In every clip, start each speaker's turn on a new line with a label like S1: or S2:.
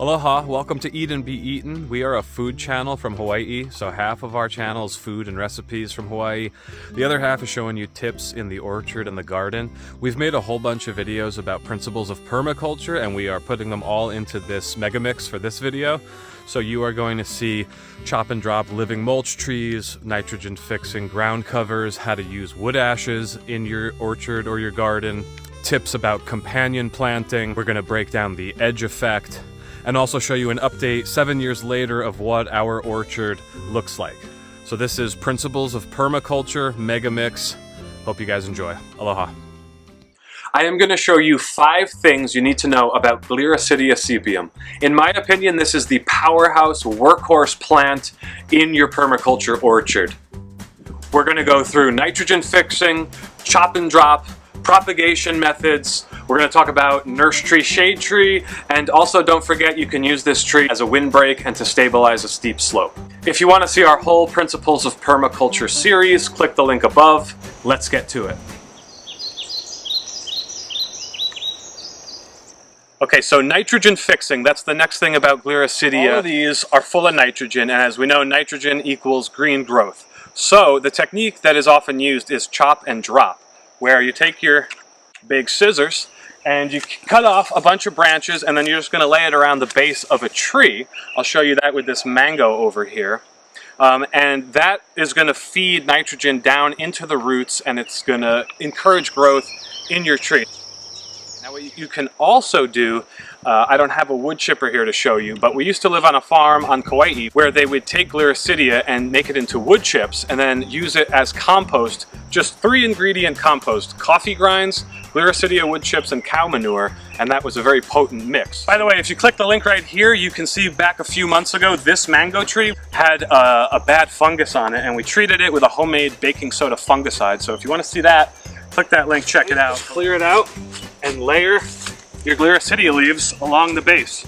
S1: Aloha, welcome to Eat and Be Eaten. We are a food channel from Hawaii, so half of our channel is food and recipes from Hawaii. The other half is showing you tips in the orchard and the garden. We've made a whole bunch of videos about principles of permaculture, and we are putting them all into this Megamix for this video. So you are going to see chop and drop living mulch trees, nitrogen fixing ground covers, how to use wood ashes in your orchard or your garden, tips about companion planting. We're going to break down the edge effect, and also show you an update 7 years later of what our orchard looks like. So this is Principles of Permaculture, Megamix. Hope you guys enjoy. Aloha. I am going to show you 5 things you need to know about Gliricidia sepium. In my opinion, this is the powerhouse workhorse plant in your permaculture orchard. We're going to go through nitrogen fixing, chop and drop, propagation methods. We're going to talk about nurse tree, shade tree, and also don't forget you can use this tree as a windbreak and to stabilize a steep slope. If you want to see our whole Principles of Permaculture series, click the link above. Let's get to it. Okay, so nitrogen fixing, that's the next thing about Gliricidia. All of these are full of nitrogen, and as we know, nitrogen equals green growth. So the technique that is often used is chop and drop, where you take your big scissors and you cut off a bunch of branches, and then you're just going to lay it around the base of a tree. I'll show you that with this mango over here. And that is going to feed nitrogen down into the roots, and it's going to encourage growth in your tree. Now what you can also do, I don't have a wood chipper here to show you, but we used to live on a farm on Kauai where they would take Gliricidia and make it into wood chips and then use it as compost, just 3 ingredient compost: coffee grinds, Gliricidia wood chips, and cow manure, and that was a very potent mix. By the way, if you click the link right here, you can see back a few months ago this mango tree had a bad fungus on it, and we treated it with a homemade baking soda fungicide. So if you want to see that, click that link, check it out. Clear it out and layer your Gliricidia leaves along the base.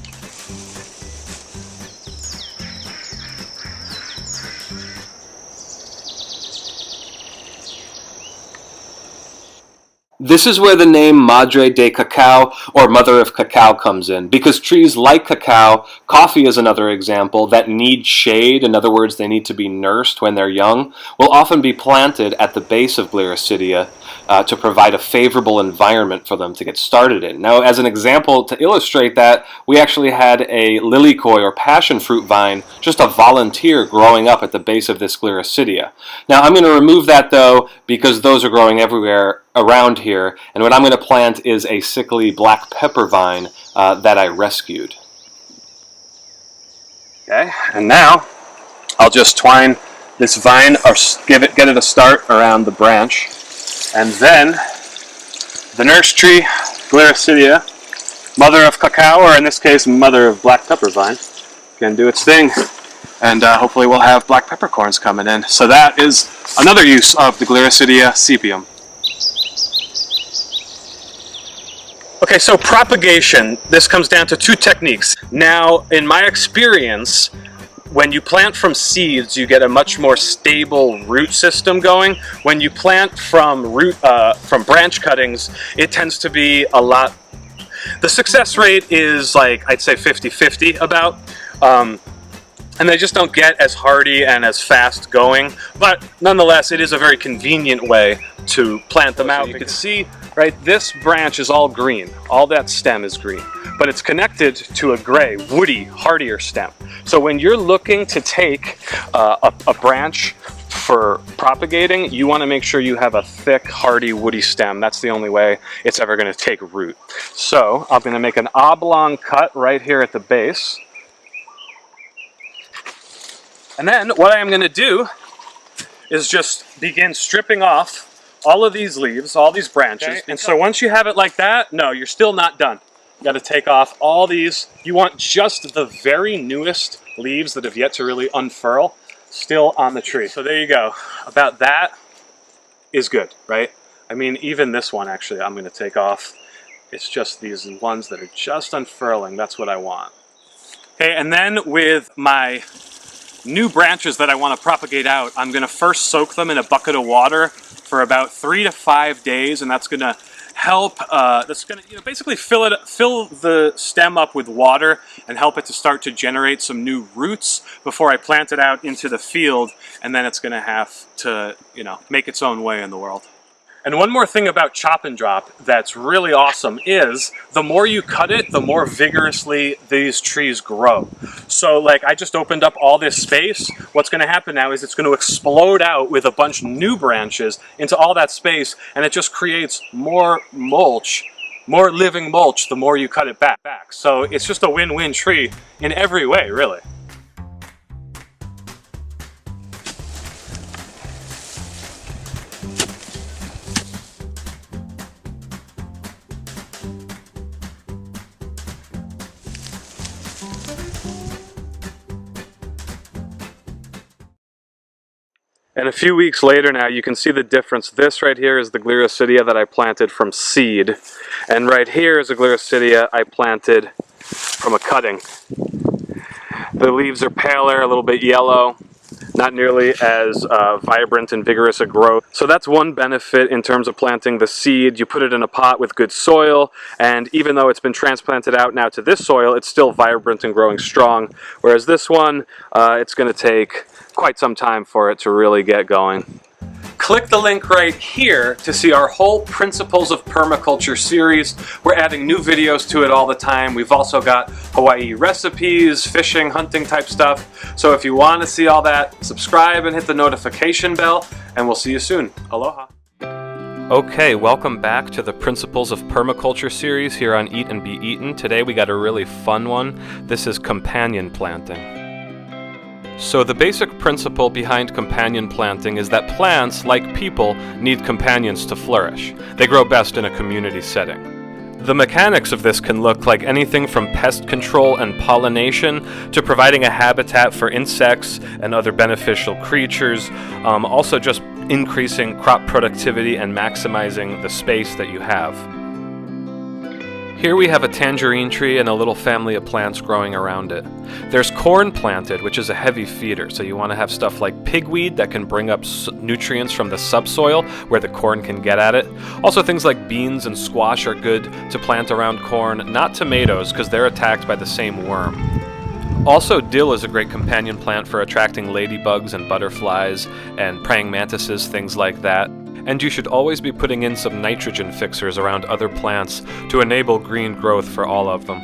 S2: This is where the name Madre de Cacao, or Mother of Cacao, comes in, because trees like cacao, coffee is another example, that need shade, in other words they need to be nursed when they're young, will often be planted at the base of Gliricidia to provide a favorable environment for them to get started in. Now, as an example to illustrate that, we actually had a lilikoi or passion fruit vine, just a volunteer, growing up at the base of this Gliricidia. Now I'm going to remove that though, because those are growing everywhere around here, and what I'm going to plant is a sickly black pepper vine that I rescued.
S1: Okay, and now I'll just twine this vine or get it a start around the branch, and then the nurse tree, Gliricidia, mother of cacao, or in this case mother of black pepper vine, can do its thing, and hopefully we'll have black peppercorns coming in. So that is another use of the Gliricidia sepium. Okay, so propagation, this comes down to 2 techniques. Now, in my experience, when you plant from seeds, you get a much more stable root system going. When you plant from branch cuttings, it tends to be a lot. The success rate is like, I'd say 50-50 about. And they just don't get as hardy and as fast going, but nonetheless it is a very convenient way to plant them out. You can see, right, this branch is all green, all that stem is green, but it's connected to a gray, woody, hardier stem. So when you're looking to take a branch for propagating, you want to make sure you have a thick, hardy, woody stem. That's the only way it's ever going to take root. So I'm going to make an oblong cut right here at the base. And then what I am going to do is just begin stripping off all of these leaves, all these branches. Okay. And so once you have it like that, no, you're still not done. You got to take off all these. You want just the very newest leaves that have yet to really unfurl still on the tree. So there you go. About that is good, right? I mean, even this one actually I'm going to take off. It's just these ones that are just unfurling. That's what I want. Okay, and then with my new branches that I want to propagate out, I'm going to first soak them in a bucket of water for about 3 to 5 days, and that's going to help, that's going to basically fill the stem up with water and help it to start to generate some new roots before I plant it out into the field, and then it's going to have to make its own way in the world. And one more thing about chop and drop that's really awesome is the more you cut it, the more vigorously these trees grow. So like I just opened up all this space. What's going to happen now is it's going to explode out with a bunch of new branches into all that space, and it just creates more mulch, more living mulch the more you cut it back. So it's just a win-win tree in every way, really. And a few weeks later now, you can see the difference. This right here is the Gliricidia that I planted from seed. And right here is a Gliricidia I planted from a cutting. The leaves are paler, a little bit yellow, not nearly as vibrant and vigorous a growth. So that's one benefit in terms of planting the seed. You put it in a pot with good soil, and even though it's been transplanted out now to this soil, it's still vibrant and growing strong. Whereas this one, it's going to take quite some time for it to really get going. Click the link right here to see our whole Principles of Permaculture series. We're adding new videos to it all the time. We've also got Hawaii recipes, fishing, hunting type stuff. So if you want to see all that, subscribe and hit the notification bell, and we'll see you soon. Aloha. Okay, welcome back to the Principles of Permaculture series here on Eat and Be Eaten. Today we got a really fun one. This is companion planting. So the basic principle behind companion planting is that plants, like people, need companions to flourish. They grow best in a community setting. The mechanics of this can look like anything from pest control and pollination to providing a habitat for insects and other beneficial creatures, also just increasing crop productivity and maximizing the space that you have. Here we have a tangerine tree and a little family of plants growing around it. There's corn planted, which is a heavy feeder, so you want to have stuff like pigweed that can bring up nutrients from the subsoil where the corn can get at it. Also things like beans and squash are good to plant around corn, not tomatoes because they're attacked by the same worm. Also, dill is a great companion plant for attracting ladybugs and butterflies and praying mantises, things like that. And you should always be putting in some nitrogen fixers around other plants to enable green growth for all of them.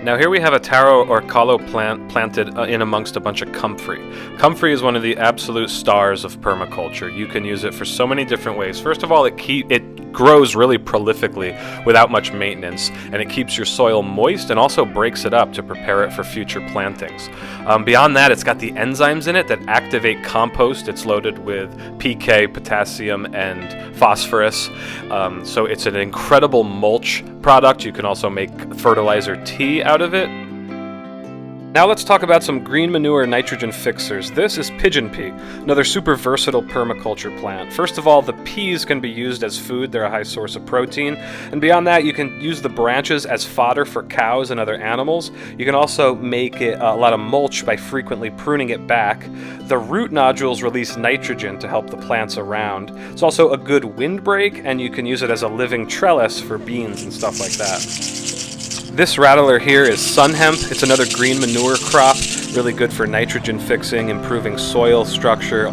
S1: Now here we have a taro or kalo plant planted in amongst a bunch of comfrey. Comfrey is one of the absolute stars of permaculture. You can use it for so many different ways. First of all, it grows really prolifically without much maintenance, and it keeps your soil moist and also breaks it up to prepare it for future plantings. Beyond that, it's got the enzymes in it that activate compost. It's loaded with PK, potassium, and phosphorus. So it's an incredible mulch product. You can also make fertilizer tea out of it. Now let's talk about some green manure nitrogen fixers. This is pigeon pea, another super versatile permaculture plant. First of all, the peas can be used as food. They're a high source of protein. And beyond that, you can use the branches as fodder for cows and other animals. You can also make it a lot of mulch by frequently pruning it back. The root nodules release nitrogen to help the plants around. It's also a good windbreak, and you can use it as a living trellis for beans and stuff like that. This rattler here is sun hemp. It's another green manure crop, really good for nitrogen fixing, improving soil structure.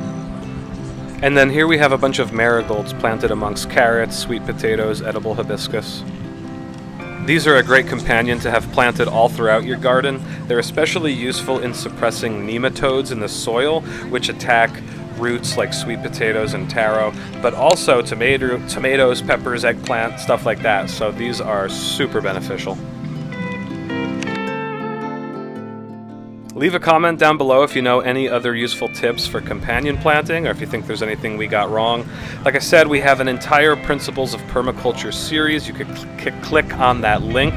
S1: And then here we have a bunch of marigolds planted amongst carrots, sweet potatoes, edible hibiscus. These are a great companion to have planted all throughout your garden. They're especially useful in suppressing nematodes in the soil, which attack roots like sweet potatoes and taro, but also tomatoes, peppers, eggplant, stuff like that. So these are super beneficial. Leave a comment down below if you know any other useful tips for companion planting, or if you think there's anything we got wrong. Like I said, we have an entire Principles of Permaculture series. You could click on that link.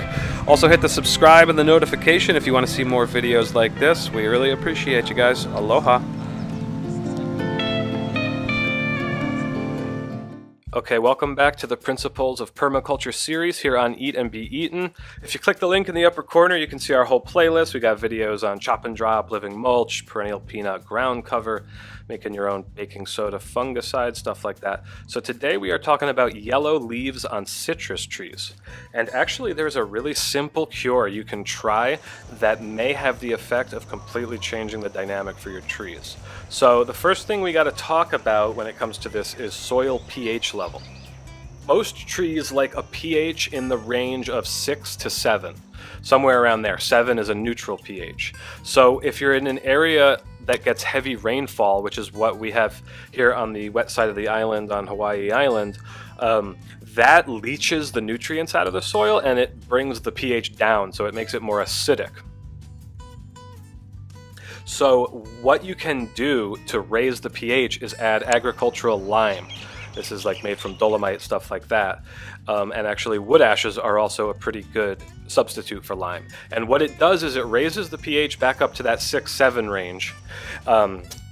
S1: Also hit the subscribe and the notification if you want to see more videos like this. We really appreciate you guys. Aloha. Okay, welcome back to the Principles of Permaculture series here on Eat and Be Eaten. If you click the link in the upper corner, you can see our whole playlist. We got videos on chop and drop, living mulch, perennial peanut ground cover,
S3: making your own baking soda, fungicide, stuff like that. So today we are talking about yellow leaves on citrus trees. And actually there's a really simple cure you can try that may have the effect of completely changing the dynamic for your trees. So the first thing we got to talk about when it comes to this is soil pH level. Most trees like a pH in the range of 6 to 7, somewhere around there. 7 is a neutral pH. So if you're in an area that gets heavy rainfall, which is what we have here on the wet side of the island on Hawaii Island, that leaches the nutrients out of the soil and it brings the pH down, so it makes it more acidic. So what you can do to raise the pH is add agricultural lime. This is like made from dolomite, stuff like that. And actually wood ashes are also a pretty good substitute for lime. And what it does is it raises the pH back up to that 6-7 range.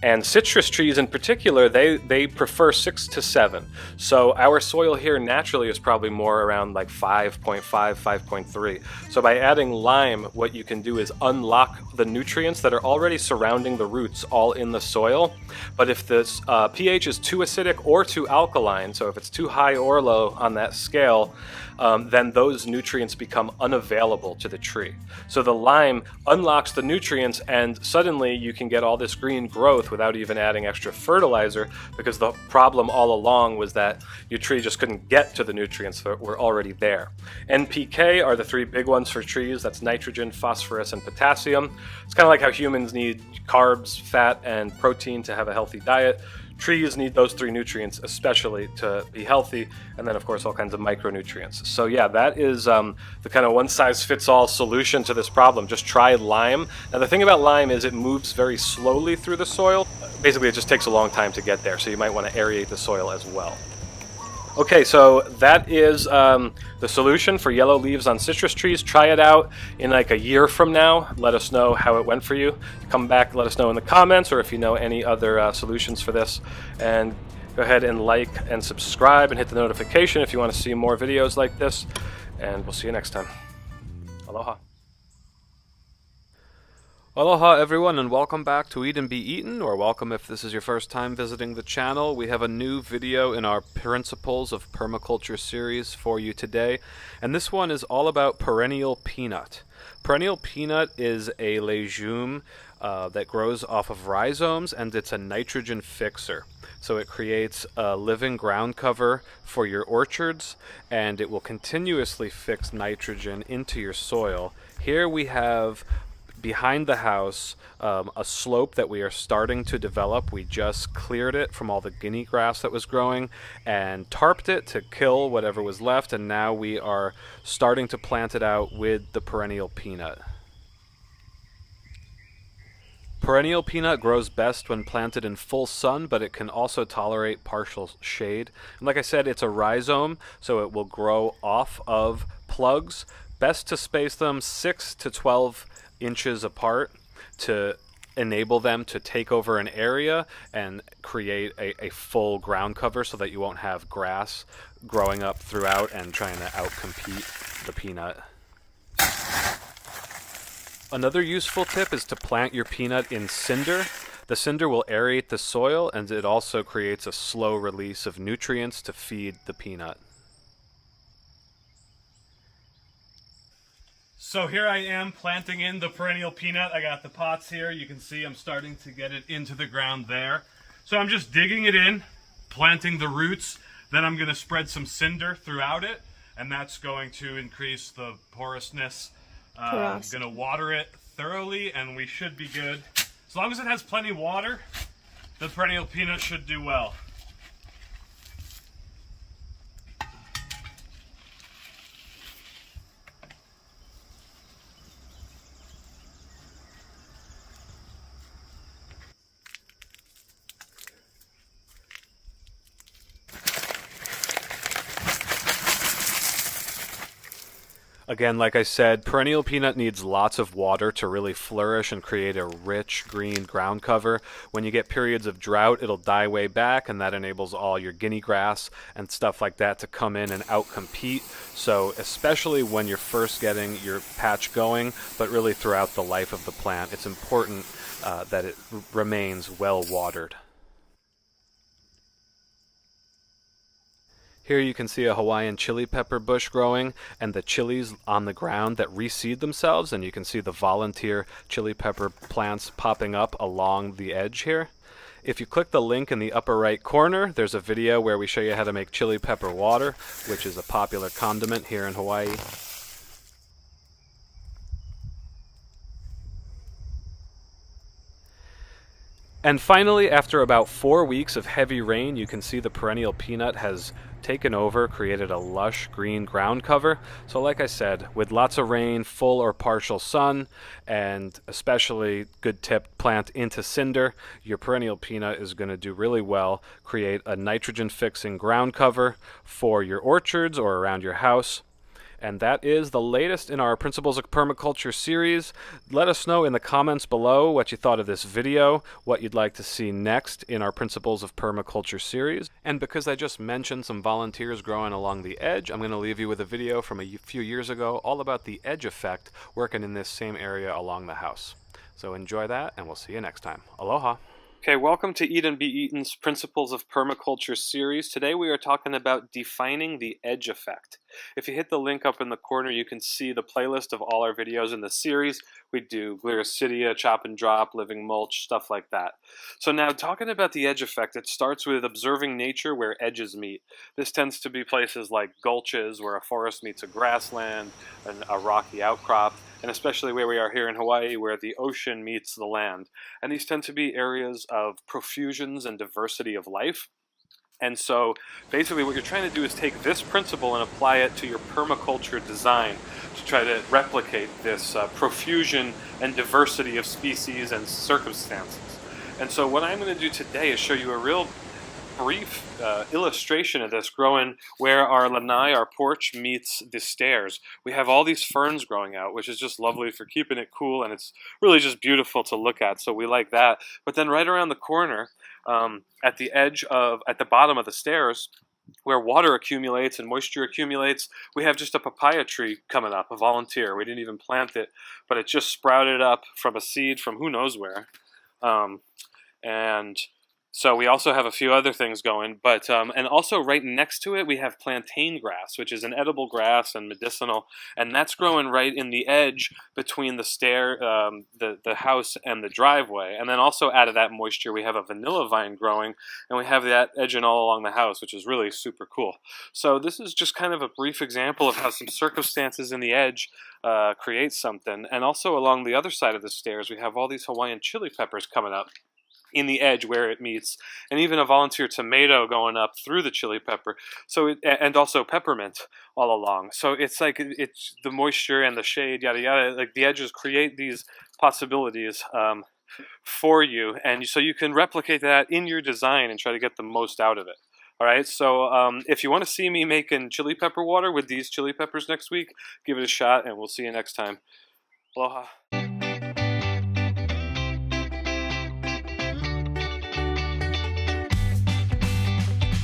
S3: And citrus trees in particular, they prefer 6 to 7. So our soil here naturally is probably more around like 5.5, 5.3. So by adding lime, what you can do is unlock the nutrients that are already surrounding the roots all in the soil. But if this pH is too acidic or too alkaline, so if it's too high or low on that scale, then those nutrients become unavailable to the tree. So the lime unlocks the nutrients and suddenly you can get all this green growth without even adding extra fertilizer, because the problem all along was that your tree just couldn't get to the nutrients that were already there. NPK are the three big ones for trees. That's nitrogen, phosphorus, and potassium. It's kind of like how humans need carbs, fat, and protein to have a healthy diet. Trees need those three nutrients especially to be healthy, and then of course all kinds of micronutrients. So yeah, that is the kind of one-size-fits-all solution to this problem. Just try lime. Now the thing about lime is it moves very slowly through the soil. Basically it just takes a long time to get there, so you might want to aerate the soil as well. Okay, so that is the solution for yellow leaves on citrus trees. Try it out in like a year from now. Let us know how it went for you. Come back, let us know in the comments, or if you know any other solutions for this. And go ahead and like and subscribe and hit the notification if you want to see more videos like this. And we'll see you next time. Aloha.
S1: Aloha everyone, and welcome back to Eat and Be Eaten, or welcome if this is your first time visiting the channel. We have a new video in our Principles of Permaculture series for you today, and this one is all about Perennial Peanut. Perennial Peanut is a legume that grows off of rhizomes, and it's a nitrogen fixer. So it creates a living ground cover for your orchards, and it will continuously fix nitrogen into your soil. Here we have behind the house a slope that we are starting to develop. We just cleared it from all the guinea grass that was growing and tarped it to kill whatever was left, and now we are starting to plant it out with the perennial peanut. Perennial peanut grows best when planted in full sun, but it can also tolerate partial shade. And like I said, it's a rhizome, so it will grow off of plugs. Best to space them 6 to 12 inches apart to enable them to take over an area and create a full ground cover so that you won't have grass growing up throughout and trying to outcompete the peanut. Another useful tip is to plant your peanut in cinder. The cinder will aerate the soil, and it also creates a slow release of nutrients to feed the peanut. So here I am planting in the perennial peanut. I got the pots here. You can see I'm starting to get it into the ground there. So I'm just digging it in, planting the roots. Then I'm going to spread some cinder throughout it, and that's going to increase the porousness. I'm going to water it thoroughly, and we should be good. As long as it has plenty of water, the perennial peanut should do well. Again, like I said, perennial peanut needs lots of water to really flourish and create a rich green ground cover. When you get periods of drought, it'll die way back, and that enables all your guinea grass and stuff like that to come in and outcompete. So especially when you're first getting your patch going, but really throughout the life of the plant, it's important that it remains well watered. Here you can see a Hawaiian chili pepper bush growing and the chilies on the ground that reseed themselves, and you can see the volunteer chili pepper plants popping up along the edge here. If you click the link in the upper right corner, there's a video where we show you how to make chili pepper water, which is a popular condiment here in Hawaii. And finally, after about 4 weeks of heavy rain, you can see the perennial peanut has taken over, created a lush green ground cover. So like I said, with lots of rain, full or partial sun, and especially good tip, plant into cinder, your perennial peanut is going to do really well, create a nitrogen fixing ground cover for your orchards or around your house. And that is the latest in our Principles of Permaculture series. Let us know in the comments below what you thought of this video, what you'd like to see next in our Principles of Permaculture series. And because I just mentioned some volunteers growing along the edge, I'm going to leave you with a video from a few years ago all about the edge effect working in this same area along the house. So enjoy that, and we'll see you next time. Aloha! Okay, welcome to Eat and Be Eaten's Principles of Permaculture series. Today we are talking about defining the edge effect. If you hit the link up in the corner, you can see the playlist of all our videos in the series. We do Gliricidia, Chop and Drop, Living Mulch, stuff like that. So now talking about the edge effect, it starts with observing nature where edges meet. This tends to be places like gulches where a forest meets a grassland and a rocky outcrop, and especially where we are here in Hawaii where the ocean meets the land. And these tend to be areas of profusions and diversity of life. And so basically what you're trying to do is take this principle and apply it to your permaculture design to try to replicate this profusion and diversity of species and circumstances. And so what I'm going to do today is show you a real brief illustration of this growing where our lanai, our porch, meets the stairs. We have all these ferns growing out, which is just lovely for keeping it cool, and it's really just beautiful to look at, so we like that. But then right around the corner, at the bottom of the stairs, where water accumulates and moisture accumulates, we have just a papaya tree coming up, a volunteer. We didn't even plant it, but it just sprouted up from a seed from who knows where. And so we also have a few other things going, but and also right next to it we have plantain grass, which is an edible grass and medicinal, and that's growing right in the edge between the the house and the driveway. And then also out of that moisture we have a vanilla vine growing, and we have that edging all along the house, which is really super cool. So this is just kind of a brief example of how some circumstances in the edge create something. And also along the other side of the stairs we have all these Hawaiian chili peppers coming up in the edge where it meets, and even a volunteer tomato going up through the chili pepper. So and also peppermint all along. So it's like it's the moisture and the shade, yada yada. Like the edges create these possibilities for you, and so you can replicate that in your design and try to get the most out of it. All right. So if you want to see me making chili pepper water with these chili peppers next week, give it a shot, and we'll see you next time. Aloha.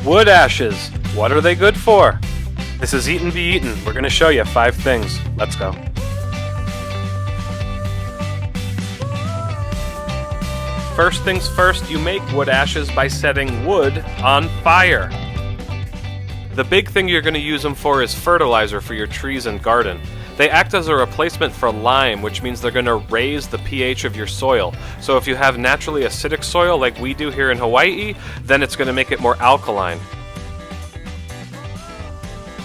S1: Wood ashes. What are they good for? This is Eat and Be Eaten. We're going to show you 5 things. Let's go. First things first, you make wood ashes by setting wood on fire. The big thing you're going to use them for is fertilizer for your trees and garden. They act as a replacement for lime, which means they're going to raise the pH of your soil. So if you have naturally acidic soil like we do here in Hawaii, then it's going to make it more alkaline.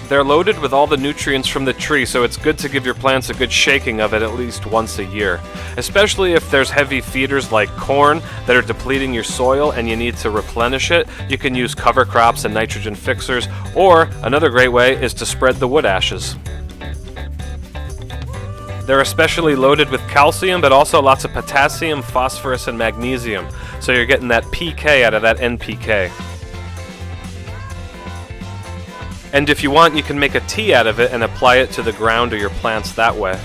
S1: They're loaded with all the nutrients from the tree, so it's good to give your plants a good shaking of it at least once a year. Especially if there's heavy feeders like corn that are depleting your soil and you need to replenish it, you can use cover crops and nitrogen fixers, or another great way is to spread the wood ashes. They're especially loaded with calcium, but also lots of potassium, phosphorus, and magnesium. So you're getting that PK out of that NPK. And if you want, you can make a tea out of it and apply it to the ground or your plants that way.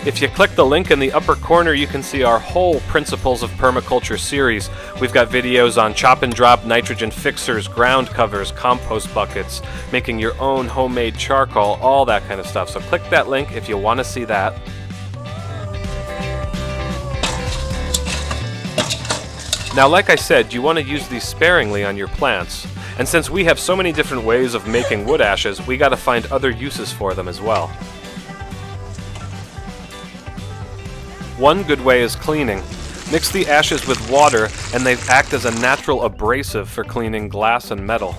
S1: If you click the link in the upper corner, you can see our whole Principles of Permaculture series. We've got videos on chop and drop nitrogen fixers, ground covers, compost buckets, making your own homemade charcoal, all that kind of stuff. So click that link if you want to see that.
S3: Now, like I said, you want to use these sparingly on your plants, and since we have so many different ways of making wood ashes, we got to find other uses for them as well. One good way is cleaning. Mix the ashes with water and they act as a natural abrasive for cleaning glass and metal.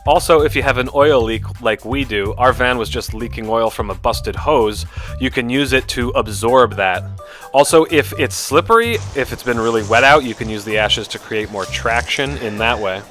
S3: Also, if you have an oil leak like we do, our van was just leaking oil from a busted hose, you can use it to absorb that. Also, if it's slippery, if it's been really wet out, you can use the ashes to create more traction in that way.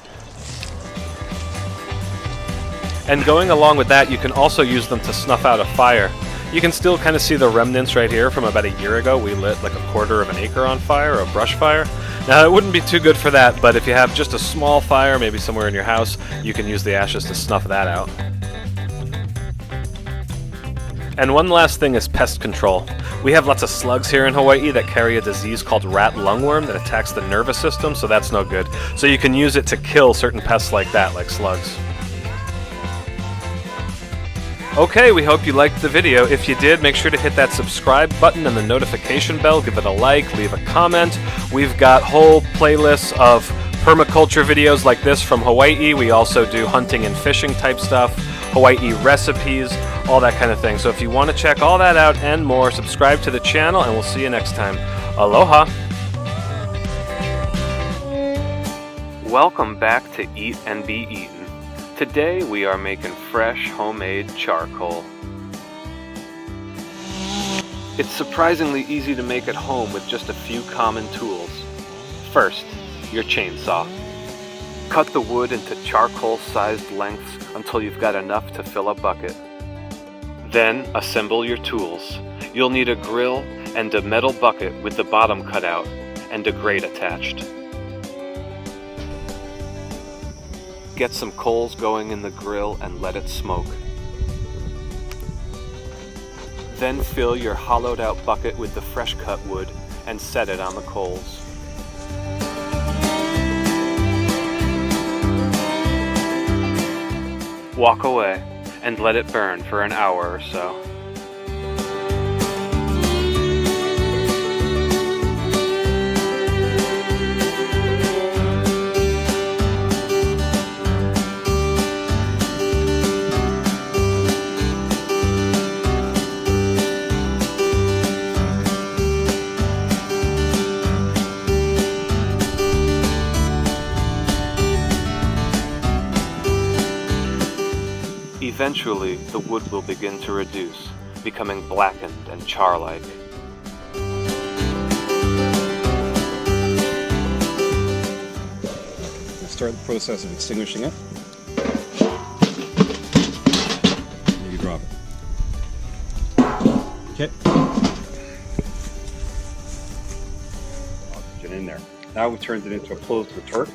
S3: And going along with that, you can also use them to snuff out a fire. You can still kind of see the remnants right here from about a year ago. We lit like 1/4 of an acre on fire, a brush fire. Now, it wouldn't be too good for that, but if you have just a small fire, maybe somewhere in your house, you can use the ashes to snuff that out. And one last thing is pest control. We have lots of slugs here in Hawaii that carry a disease called rat lungworm that attacks the nervous system, so that's no good. So you can use it to kill certain pests like that, like slugs. Okay, we hope you liked the video. If you did, make sure to hit that subscribe button and the notification bell. Give it a like, leave a comment. We've got whole playlists of permaculture videos like this from Hawaii. We also do hunting and fishing type stuff, Hawaii recipes, all that kind of thing. So if you want to check all that out and more, subscribe to the channel and we'll see you next time. Aloha! Welcome back to Eat and Be Eaten. Today we are making fresh homemade charcoal. It's surprisingly easy to make at home with just a few common tools. First, your chainsaw. Cut the wood into charcoal-sized lengths until you've got enough to fill a bucket. Then assemble your tools. You'll need a grill and a metal bucket with the bottom cut out and a grate attached. Get some coals going in the grill and let it smoke. Then fill your hollowed out bucket with the fresh cut wood and set it on the coals. Walk away and let it burn for an hour or so. Eventually, the wood will begin to reduce, becoming blackened and char-like.
S4: Let's start the process of extinguishing it. You drop it. Okay. Oxygen in there. Now we've turned it into a closed retort,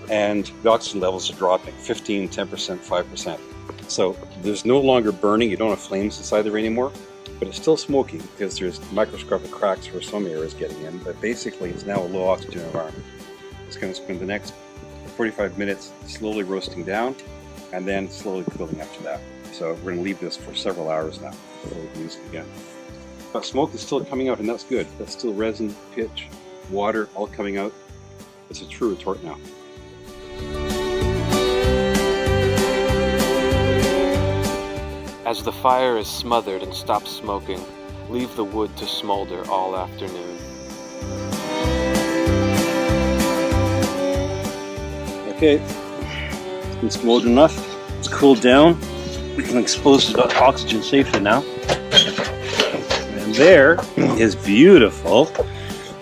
S4: and the oxygen levels are dropping 15, 10%, 5%. So there's no longer burning, you don't have flames inside there anymore, but it's still smoking because there's microscopic cracks where some air is getting in, but basically it's now a low oxygen environment. It's going to spend the next 45 minutes slowly roasting down and then slowly cooling after that. So we're going to leave this for several hours now before we use it again. But smoke is still coming out and that's good. That's still resin, pitch, water all coming out. It's a true retort now.
S2: As the fire is smothered and stops smoking, leave the wood to smolder all afternoon.
S4: Okay, it's been smoldered enough. It's cooled down. We can expose the oxygen safely now. And there is beautiful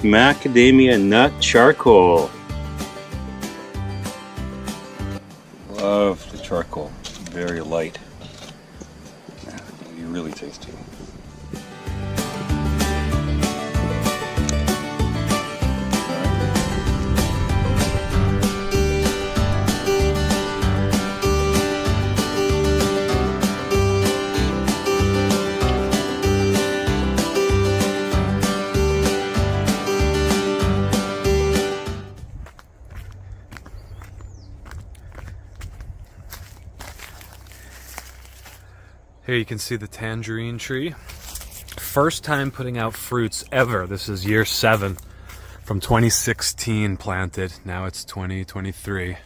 S4: macadamia nut charcoal. Love the charcoal. Very light. Really tasty.
S1: Here you can see the tangerine tree. first time putting out fruits ever. This is year 7 from 2016 planted. Now it's 2023.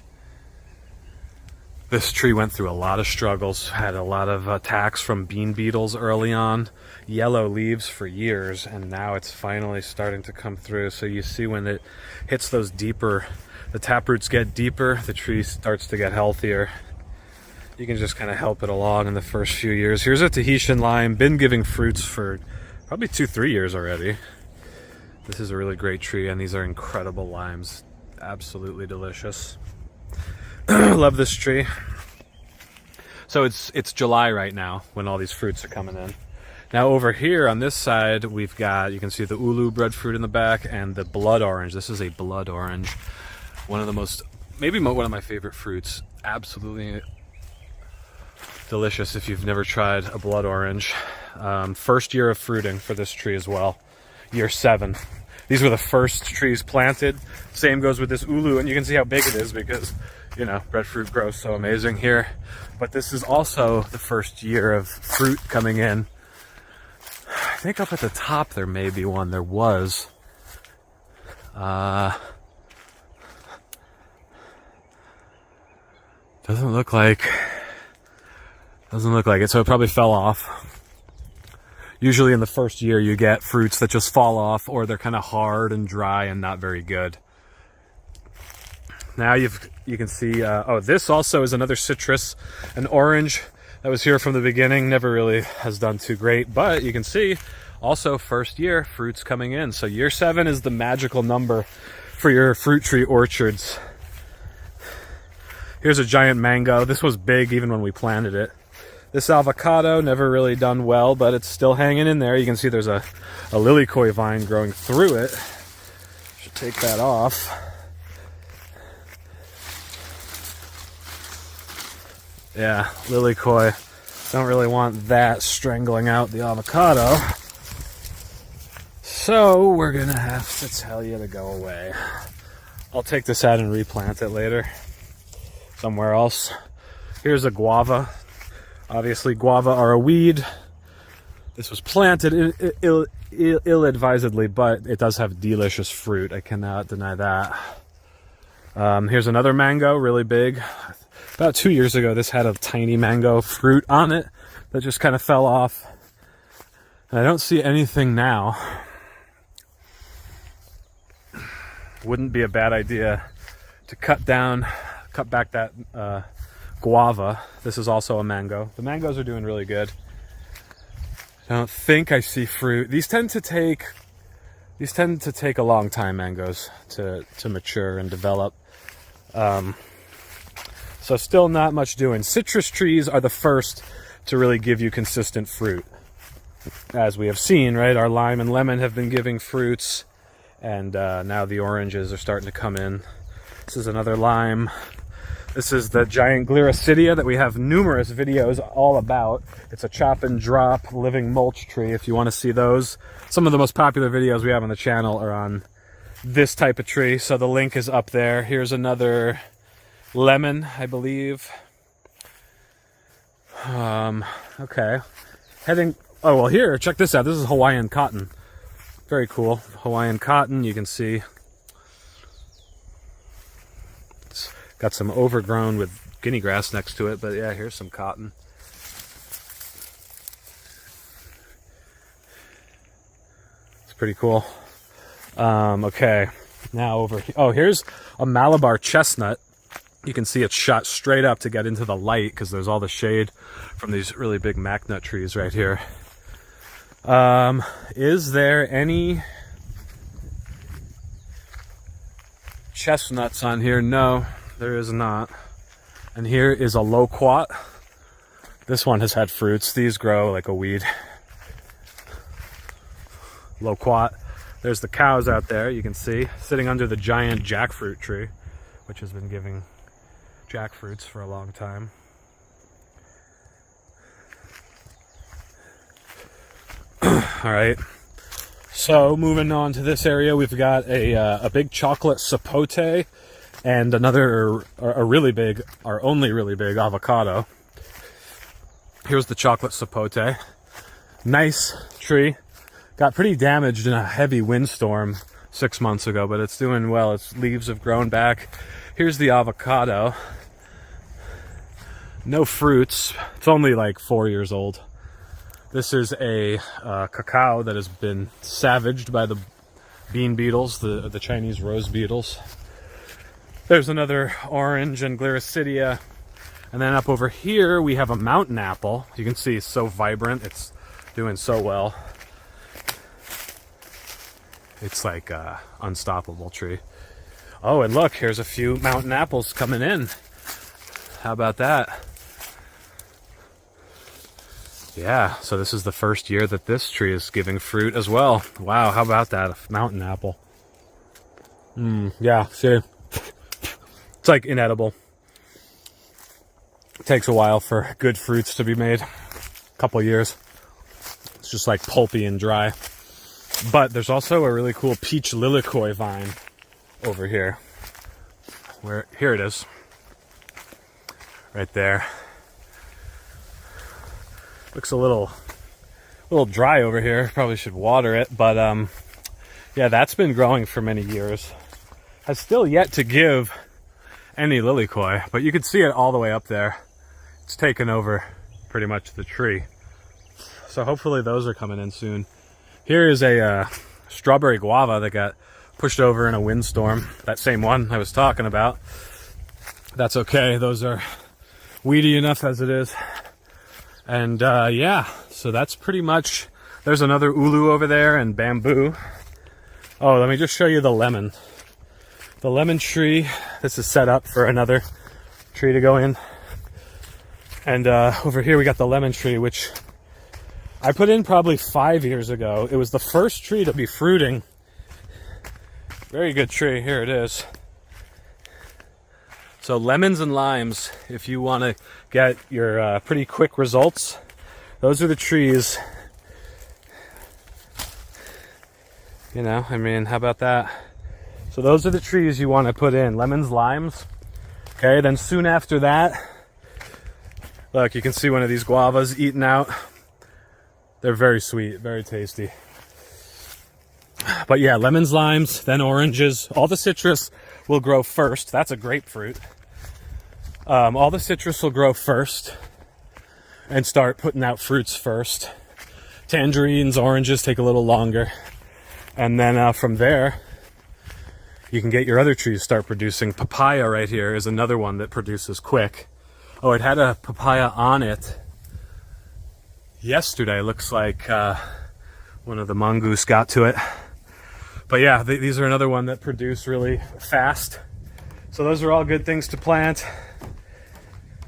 S1: This tree went through a lot of struggles, had a lot of attacks from bean beetles early on, yellow leaves for years, and now it's finally starting to come through. So you see when it hits those deeper, the taproots get deeper, the tree starts to get healthier. You can just kind of help it along in the first few years. Here's a Tahitian lime, been giving fruits for probably 2-3 years already. This is a really great tree, and these are incredible limes. Absolutely delicious. Love this tree. So it's July right now when all these fruits are coming in. Now over here on this side we've got, you can see the ulu breadfruit in the back and the blood orange. This is a blood orange. One of the most, maybe one of my favorite fruits. Absolutely delicious if you've never tried a blood orange. First year of fruiting for this tree as well. Year 7. These were the first trees planted. Same goes with this ulu, and you can see how big it is because, you know, breadfruit grows so amazing here. But this is also the first year of fruit coming in. I think up at the top there may be one. There was. Doesn't look like it, so it probably fell off. Usually in the first year you get fruits that just fall off, or they're kind of hard and dry and not very good. Now you can see, oh, this also is another citrus, an orange that was here from the beginning, never really has done too great, but you can see also first year fruits coming in. So year 7 is the magical number for your fruit tree orchards. Here's a giant mango. This was big even when we planted it. This avocado, never really done well, but it's still hanging in there. You can see there's a lilikoi vine growing through it. Should take that off. Yeah, lilikoi. Don't really want that strangling out the avocado. So we're gonna have to tell you to go away. I'll take this out and replant it later. Somewhere else. Here's a guava. Obviously, guava are a weed. This was planted ill-advisedly, but it does have delicious fruit. I cannot deny that. Here's another mango, really big. About 2 years ago, this had a tiny mango fruit on it that just kind of fell off. And I don't see anything now. Wouldn't be a bad idea to cut back that guava. This is also a mango. The mangoes are doing really good. I don't think I see fruit. These tend to take a long time, mangoes, to mature and develop. So still not much doing. Citrus trees are the first to really give you consistent fruit. As we have seen, right? Our lime and lemon have been giving fruits, and now the oranges are starting to come in. This is another lime. This is the giant Gliricidia that we have numerous videos all about. It's a chop and drop living mulch tree if you want to see those. Some of the most popular videos we have on the channel are on this type of tree, so the link is up there. Here's another lemon, I believe. Okay. Oh, well, here, check this out. This is Hawaiian cotton. Very cool. Hawaiian cotton, you can see. It's got some overgrown with guinea grass next to it, but yeah, here's some cotton. It's pretty cool. Okay, now over here. Oh, here's a Malabar chestnut. You can see it's shot straight up to get into the light because there's all the shade from these really big macnut trees right here. Is there any chestnuts on here? No, there is not. And here is a loquat. This one has had fruits. These grow like a weed. Loquat. There's the cows out there, you can see, sitting under the giant jackfruit tree, which has been giving jackfruits for a long time. All right, so moving on to this area, we've got a big chocolate sapote and another, our only really big avocado. Here's the chocolate sapote. Nice tree, got pretty damaged in a heavy windstorm 6 months ago, but it's doing well. Its leaves have grown back. Here's the avocado. No fruits. It's only like 4 years old. This is a cacao that has been savaged by the bean beetles, the Chinese rose beetles. There's another orange and Gliricidia. And then up over here, we have a mountain apple. You can see it's so vibrant. It's doing so well. It's like an unstoppable tree. Oh, and look, here's a few mountain apples coming in. How about that? Yeah, so this is the first year that this tree is giving fruit as well. Wow, how about that? A mountain apple. Yeah, see? It's like inedible. It takes a while for good fruits to be made. A couple years. It's just like pulpy and dry. But there's also a really cool peach lilikoi vine over here. Here it is. Right there. Looks a little dry over here. Probably should water it, but yeah, that's been growing for many years. Has still yet to give any lilikoi, but you can see it all the way up there. It's taken over pretty much the tree. So hopefully those are coming in soon. Here is a strawberry guava that got pushed over in a windstorm. That same one I was talking about. That's okay. Those are weedy enough as it is. And yeah, so that's pretty much, there's another ulu over there and bamboo. Oh, let me just show you the lemon. The lemon tree, this is set up for another tree to go in. And over here we got the lemon tree, which I put in probably 5 years ago. It was the first tree to be fruiting. Very good tree, here it is. So lemons and limes, if you want to get your pretty quick results, those are the trees. You know, I mean, how about that? So those are the trees you want to put in, lemons, limes. Okay, then soon after that, look, you can see one of these guavas eaten out. They're very sweet, very tasty. But yeah, lemons, limes, then oranges. All the citrus will grow first. That's a grapefruit. All the citrus will grow first and start putting out fruits first. Tangerines, oranges take a little longer. And then from there, you can get your other trees start producing. Papaya right here is another one that produces quick. Oh, it had a papaya on it yesterday. Looks like one of the mongoose got to it. But yeah, these are another one that produce really fast. So those are all good things to plant.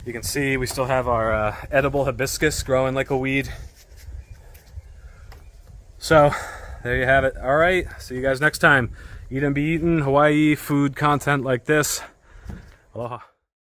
S1: You can see we still have our edible hibiscus growing like a weed. So there you have it. All right, see you guys next time. Eat and be eaten, Hawaii food content like this. Aloha.